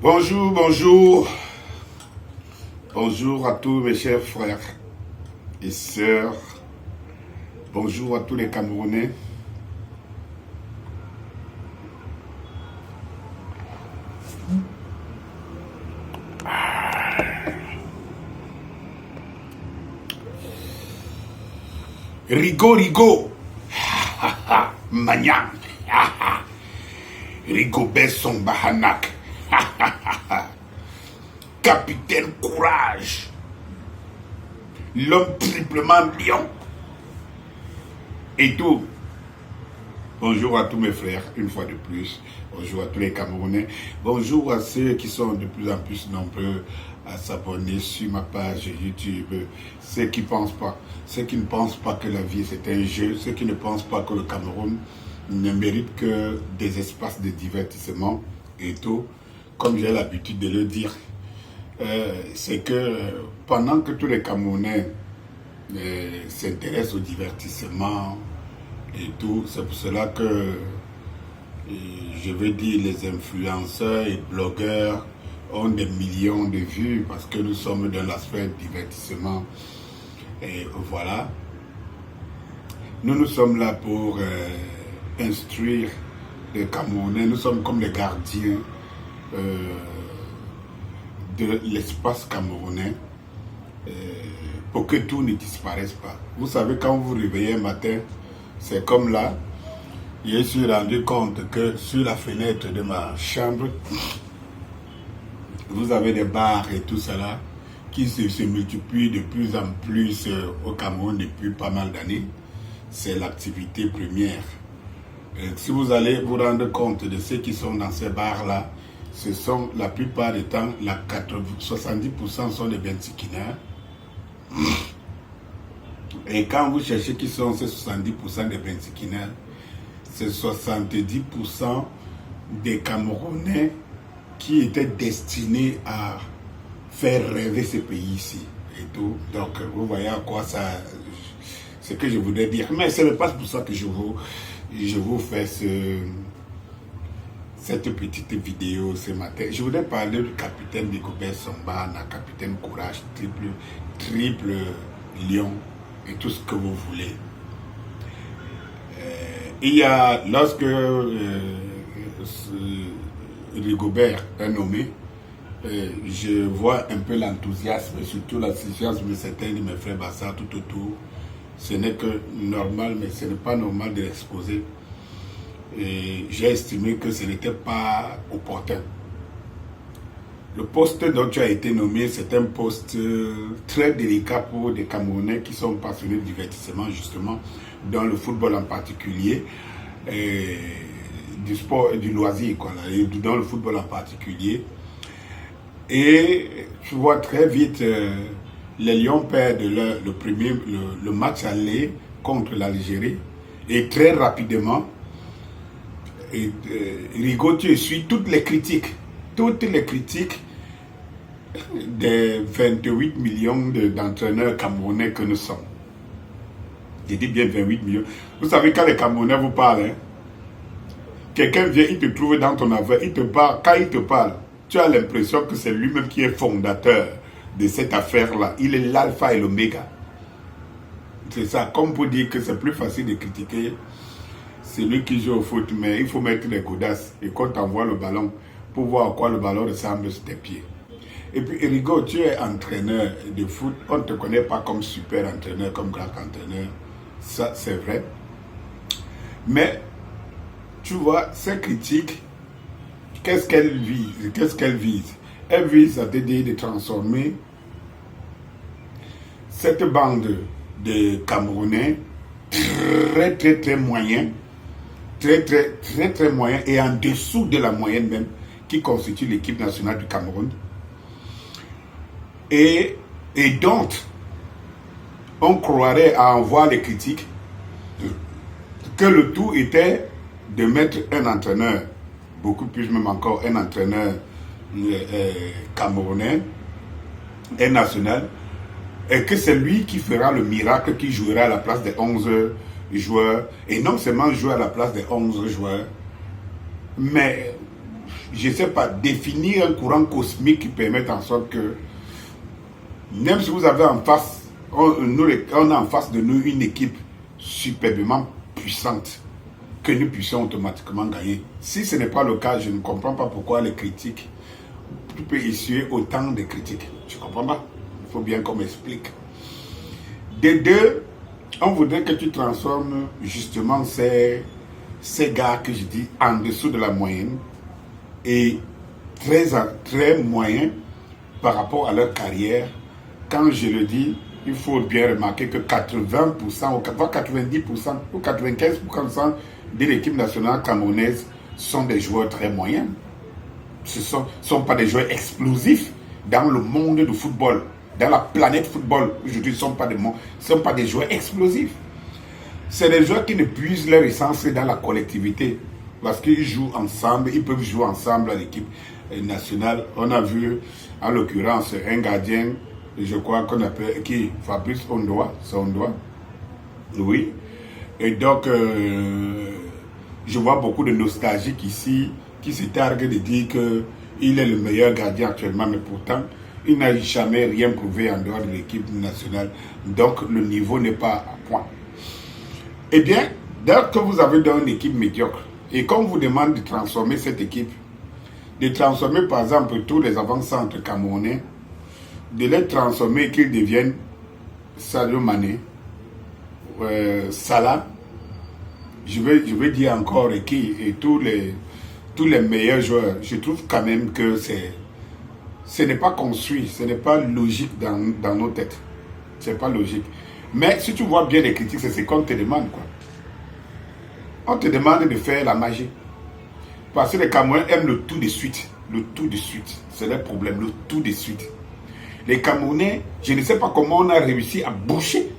Bonjour, bonjour. Bonjour à tous mes chers frères et sœurs. Bonjour à tous les Camerounais. Rigo, Rigo. Magnan. Rigobert Songbahanak. Capitaine Courage. L'homme triplement lion. Et tout. Bonjour à tous mes frères, une fois de plus. Bonjour à tous les Camerounais. Bonjour à ceux qui sont de plus en plus nombreux à s'abonner sur ma page YouTube. Ceux qui ne pensent pas que la vie c'est un jeu, ceux qui ne pensent pas que le Cameroun ne mérite que des espaces de divertissement et tout. Comme j'ai l'habitude de le dire, c'est que pendant que tous les Camerounais s'intéressent au divertissement et tout, c'est pour cela que je veux dire les influenceurs et blogueurs ont des millions de vues parce que nous sommes dans l'aspect divertissement. Et voilà, nous sommes là pour instruire les Camerounais, nous sommes comme les gardiens de l'espace camerounais pour que tout ne disparaisse pas. Vous savez, quand vous vous réveillez un matin, c'est comme là, je suis rendu compte que sur la fenêtre de ma chambre, vous avez des bars et tout cela qui se multiplient de plus en plus au Cameroun depuis pas mal d'années. C'est l'activité première. Si vous allez vous rendre compte de ceux qui sont dans ces bars-là, ce sont la plupart du temps, 70% sont des Bentikinaires. Et quand vous cherchez qui sont ces 70% des Bentikinaires, c'est 70% des Camerounais qui étaient destinés à faire rêver ce pays ici. Et tout. Donc, vous voyez à quoi ça... ce que je voudrais dire. Mais ce n'est pas pour ça que je vous fais cette petite vidéo ce matin. Je voudrais parler du capitaine Rigobert Songbahanak, capitaine Courage, triple lion et tout ce que vous voulez. Il y a, lorsque Rigobert est nommé, je vois un peu l'enthousiasme, surtout l'enthousiasme de certains de mes frères Bassar tout autour. Ce n'est que normal, mais ce n'est pas normal de l'exposer. Et j'ai estimé que ce n'était pas opportun. Le poste dont tu as été nommé, c'est un poste très délicat pour des Camerounais qui sont passionnés de divertissement, justement, dans le football en particulier, et du sport et du loisir, quoi, et dans le football en particulier. Et tu vois très vite, les Lions perdent le match aller contre l'Algérie, et très rapidement, Rigo, tu essuies toutes les critiques des 28 millions d'entraîneurs camerounais que nous sommes. Je dis bien 28 millions. Vous savez, quand les Camerounais vous parlent, hein, quelqu'un vient, il te trouve dans ton affaire, il te parle, quand il te parle, tu as l'impression que c'est lui-même qui est fondateur de cette affaire-là. Il est l'alpha et l'oméga. C'est ça, comme pour dire que c'est plus facile de critiquer celui qui joue au foot, mais il faut mettre les godasses et qu'on t'envoie le ballon pour voir à quoi le ballon ressemble sur tes pieds. Et puis, Rigo, tu es entraîneur de foot, on ne te connaît pas comme super entraîneur, comme grand entraîneur, ça c'est vrai. Mais, tu vois, ces critiques, qu'est-ce qu'elles visent? Elles visent à t'aider de transformer cette bande de Camerounais très moyens, très moyen et en dessous de la moyenne même qui constitue l'équipe nationale du Cameroun et dont on croirait à en voir les critiques que le tout était de mettre un entraîneur, beaucoup plus même encore un entraîneur camerounais et national, et que c'est lui qui fera le miracle, qui jouera à la place des 11 joueurs, et non seulement jouer à la place des 11 joueurs, mais je ne sais pas, définir un courant cosmique qui permette en sorte que, même si vous avez en face, on a en face de nous une équipe superbement puissante, que nous puissions automatiquement gagner. Si ce n'est pas le cas, je ne comprends pas pourquoi les critiques, tu peux essuyer autant de critiques. Je ne comprends pas. Il faut bien qu'on m'explique. Des deux, on voudrait que tu transformes justement ces gars que je dis en dessous de la moyenne et très moyens par rapport à leur carrière. Quand je le dis, il faut bien remarquer que 80% ou 90% ou 95% de l'équipe nationale camerounaise sont des joueurs très moyens. Ce ne sont pas des joueurs explosifs dans le monde du football, dans la planète football. Aujourd'hui, ce ne sont pas des joueurs explosifs. C'est des joueurs qui ne puisent leur essence dans la collectivité. Parce qu'ils jouent ensemble, ils peuvent jouer ensemble à l'équipe nationale. On a vu, en l'occurrence, un gardien, je crois qu'on appelle, qui Fabrice Ondoa, c'est Ondoa. Oui. Et donc, je vois beaucoup de nostalgiques ici qui se targuent de dire qu'il est le meilleur gardien actuellement, mais pourtant, il n'a jamais rien prouvé en dehors de l'équipe nationale. Donc, le niveau n'est pas à point. Eh bien, dès que vous avez dans une équipe médiocre, et qu'on vous demande de transformer cette équipe, de transformer par exemple tous les avant-centres camerounais, de les transformer qu'ils deviennent Sadio Mané, Salah, je vais dire encore et tous les meilleurs joueurs. Je trouve quand même que ce n'est pas construit, ce n'est pas logique dans nos têtes. Ce n'est pas logique. Mais si tu vois bien les critiques, c'est ce qu'on te demande, quoi. On te demande de faire la magie. Parce que les Camerounais aiment le tout de suite. Le tout de suite. C'est leur problème, le tout de suite. Les Camerounais, je ne sais pas comment on a réussi à boucher,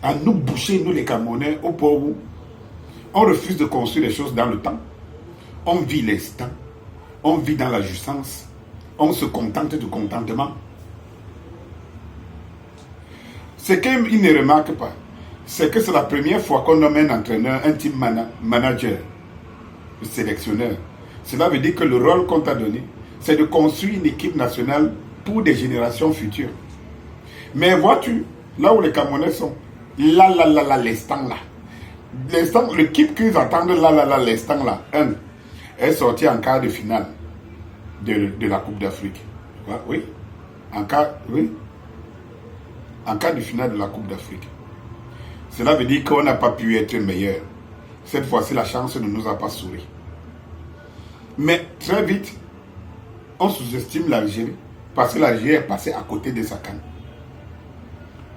à nous boucher, nous les Camerounais, au point où on refuse de construire les choses dans le temps. On vit l'instant. On vit dans la jouissance. On se contente du contentement. Ce qu'ils ne remarquent pas, c'est que c'est la première fois qu'on nomme un entraîneur, un team manager, le sélectionneur. Cela veut dire que le rôle qu'on t'a donné, c'est de construire une équipe nationale pour des générations futures. Mais vois-tu, là où les Camerounais sont, l'instant là. L'équipe qu'ils attendent l'instant là, est sortie en quart de finale de la Coupe d'Afrique. Oui, en quart de finale de la Coupe d'Afrique. Cela veut dire qu'on n'a pas pu être meilleur. Cette fois-ci, la chance ne nous a pas souri. Mais très vite, on sous-estime l'Algérie parce que l'Algérie est passée à côté de sa canne.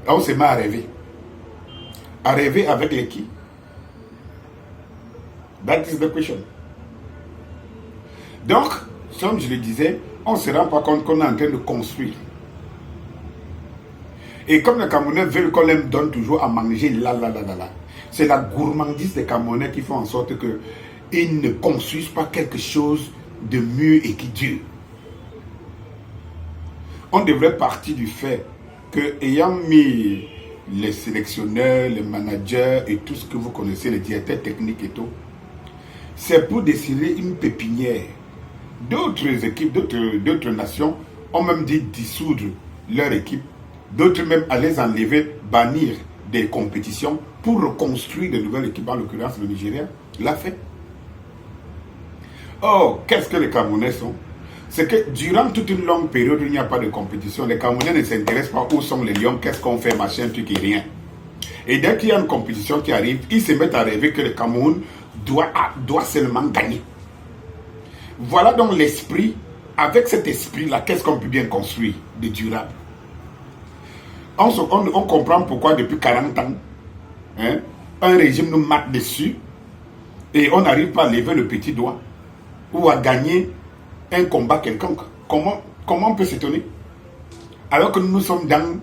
Là, on s'est mis à rêver. À rêver avec les qui? That is the question. Donc, comme je le disais, on ne se rend pas compte qu'on est en train de construire. Et comme les Camerounais veulent qu'on leur donne toujours à manger c'est la gourmandise des Camerounais qui font en sorte qu'ils ne construisent pas quelque chose de mieux et qui dure. On devrait partir du fait que, ayant mis les sélectionneurs, les managers et tout ce que vous connaissez, les directeurs techniques et tout, c'est pour décider une pépinière. D'autres équipes, d'autres nations ont même dit dissoudre leur équipe. D'autres même à les enlever, bannir des compétitions pour reconstruire de nouvelles équipes, en l'occurrence le Nigeria l'a fait. Oh, qu'est-ce que les Camerounais sont? C'est que durant toute une longue période où il n'y a pas de compétition, les Camerounais ne s'intéressent pas où sont les lions, qu'est-ce qu'on fait, machin, truc et rien. Et dès qu'il y a une compétition qui arrive, ils se mettent à rêver que le Cameroun doit seulement gagner. Voilà donc l'esprit. Avec cet esprit-là, qu'est-ce qu'on peut bien construire de durable? On comprend pourquoi depuis 40 ans, un régime nous mate dessus et on n'arrive pas à lever le petit doigt ou à gagner un combat quelconque. Comment on peut s'étonner? Alors que nous sommes dans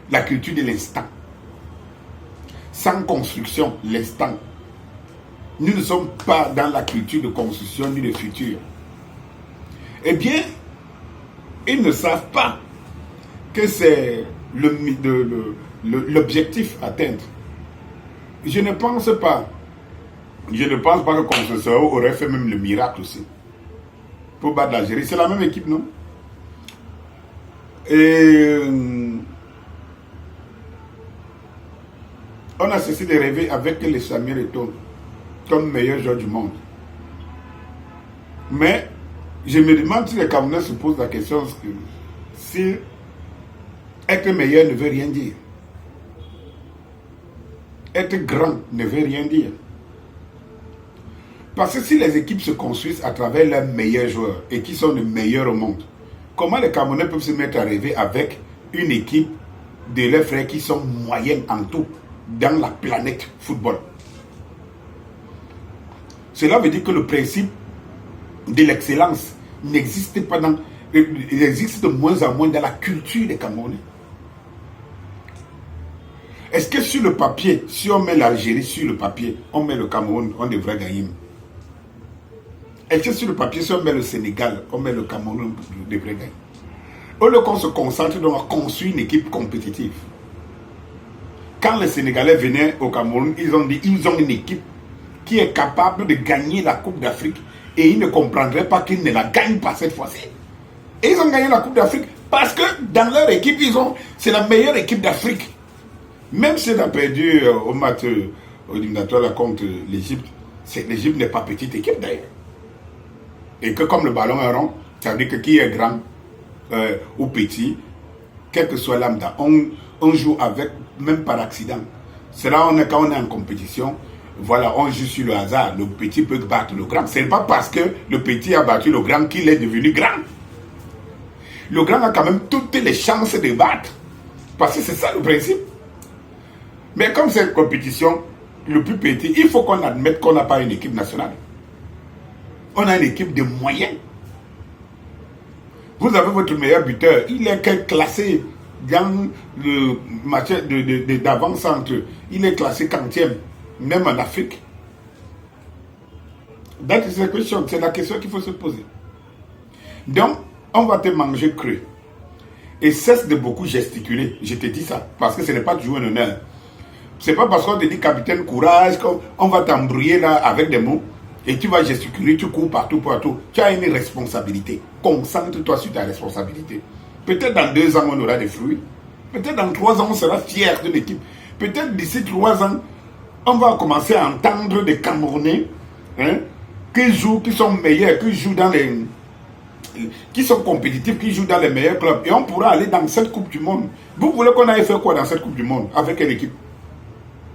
la culture de l'instant. Sans construction, l'instant. Nous ne sommes pas dans la culture de construction ni de futur. Eh bien, ils ne savent pas que c'est l'objectif à atteindre. Je ne pense pas que Conceição aurait fait même le miracle aussi. pour battre l'Algérie. C'est la même équipe, non? Et on a cessé de rêver avec les Samuel Eto'o comme meilleur joueur du monde. Mais je me demande si les Camerounais se posent la question si être meilleur ne veut rien dire. Être grand ne veut rien dire. Parce que si les équipes se construisent à travers leurs meilleurs joueurs et qui sont les meilleurs au monde, comment les Camerounais peuvent se mettre à rêver avec une équipe de leurs frères qui sont moyennes en tout dans la planète football? Cela veut dire que le principe de l'excellence n'existe pas il existe de moins en moins dans la culture des Camerounais. Est-ce que sur le papier, si on met l'Algérie sur le papier, on met le Cameroun, on devrait gagner? Est-ce que sur le papier, si on met le Sénégal, on met le Cameroun, on devrait gagner? Au lieu qu'on se concentre donc à construire une équipe compétitive. Quand les Sénégalais venaient au Cameroun, ils ont dit qu'ils ont une équipe qui est capable de gagner la Coupe d'Afrique et ils ne comprendraient pas qu'ils ne la gagnent pas cette fois-ci. Et ils ont gagné la Coupe d'Afrique parce que dans leur équipe, c'est la meilleure équipe d'Afrique. Même si on a perdu au match éliminatoire contre l'Égypte, l'Égypte n'est pas petite équipe d'ailleurs. Et que comme le ballon est rond, ça veut dire que qui est grand ou petit, quel que soit lambda, on joue avec, même par accident. C'est là quand on est en compétition, voilà, on joue sur le hasard. Le petit peut battre le grand. Ce n'est pas parce que le petit a battu le grand qu'il est devenu grand. Le grand a quand même toutes les chances de battre. Parce que c'est ça le principe. Mais comme c'est une compétition, le plus petit, il faut qu'on admette qu'on n'a pas une équipe nationale. On a une équipe de moyens. Vous avez votre meilleur buteur. Il est classé dans le match d'avant-centre. Il est classé 40e, même en Afrique. C'est la question qu'il faut se poser. Donc, on va te manger cru. Et cesse de beaucoup gesticuler. Je te dis ça, parce que ce n'est pas toujours un honneur. C'est pas parce qu'on te dit capitaine courage qu'on va t'embrouiller là avec des mots et tu vas gesticuler, tu cours partout. Tu as une responsabilité. Concentre-toi sur ta responsabilité. Peut-être dans 2 ans on aura des fruits. Peut-être dans 3 ans on sera fier de l'équipe. Peut-être d'ici 3 ans on va commencer à entendre des Camerounais qui sont meilleurs, qui sont compétitifs, qui jouent dans les meilleurs clubs. Et on pourra aller dans cette Coupe du Monde. Vous voulez qu'on aille faire quoi dans cette Coupe du Monde? Avec quelle équipe?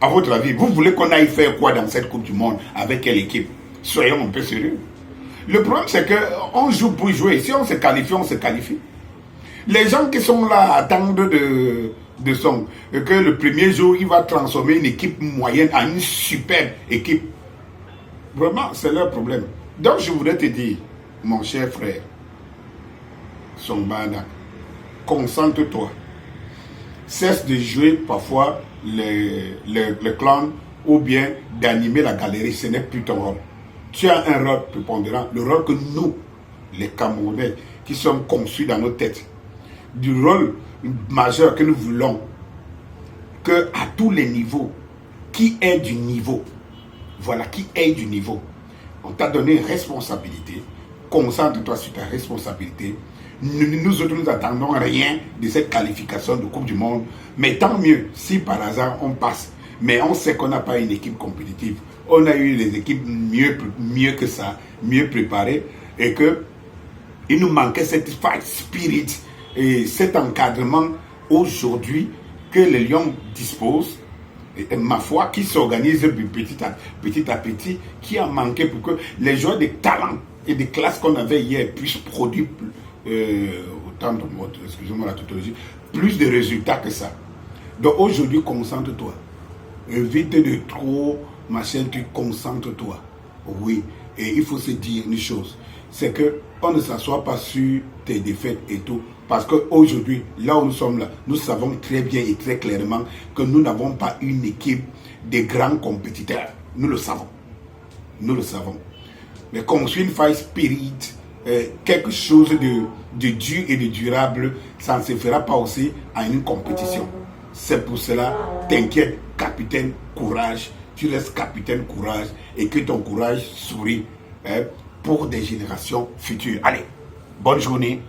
À votre avis, vous voulez qu'on aille faire quoi dans cette Coupe du Monde? Avec quelle équipe? Soyons un peu sérieux. Le problème, c'est qu'on joue pour jouer. Si on se qualifie, on se qualifie. Les gens qui sont là attendent que le premier jour, il va transformer une équipe moyenne en une superbe équipe. Vraiment, c'est leur problème. Donc, je voudrais te dire, mon cher frère, Songbana, concentre-toi. Cesse de jouer parfois les clans ou bien d'animer la galerie. Ce n'est plus ton rôle. Tu as un rôle prépondérant. Le rôle que nous, les Camerounais, qui sommes conçus dans nos têtes, du rôle majeur que nous voulons, que à tous les niveaux, qui est du niveau, voilà, qui est du niveau. On t'a donné une responsabilité. Concentre-toi sur ta responsabilité. Nous autres, nous attendons rien de cette qualification de Coupe du Monde. Mais tant mieux si par hasard on passe. Mais on sait qu'on n'a pas une équipe compétitive. On a eu des équipes mieux que ça, mieux préparées. Et qu'il nous manquait cette fight spirit et cet encadrement aujourd'hui que les Lions disposent. Et ma foi, qui s'organise petit à petit, qui a manqué pour que les joueurs de talent et de classe qu'on avait hier puissent produire autant de mots, excusez-moi la tautologie, plus de résultats que ça. Donc aujourd'hui, concentre-toi. Évite de trop, machin, tu concentre-toi. Oui, et il faut se dire une chose, c'est qu'on ne s'assoit pas sur tes défaites et tout, parce qu'aujourd'hui, là où nous sommes là, nous savons très bien et très clairement que nous n'avons pas une équipe de grands compétiteurs. Nous le savons. Nous le savons. Mais construire une fight spirit, quelque chose de dur et de durable, ça ne se fera pas aussi à une compétition. C'est pour cela, t'inquiète, capitaine, courage. Tu restes capitaine, courage, et que ton courage sourit. pour des générations futures. Allez, bonne journée.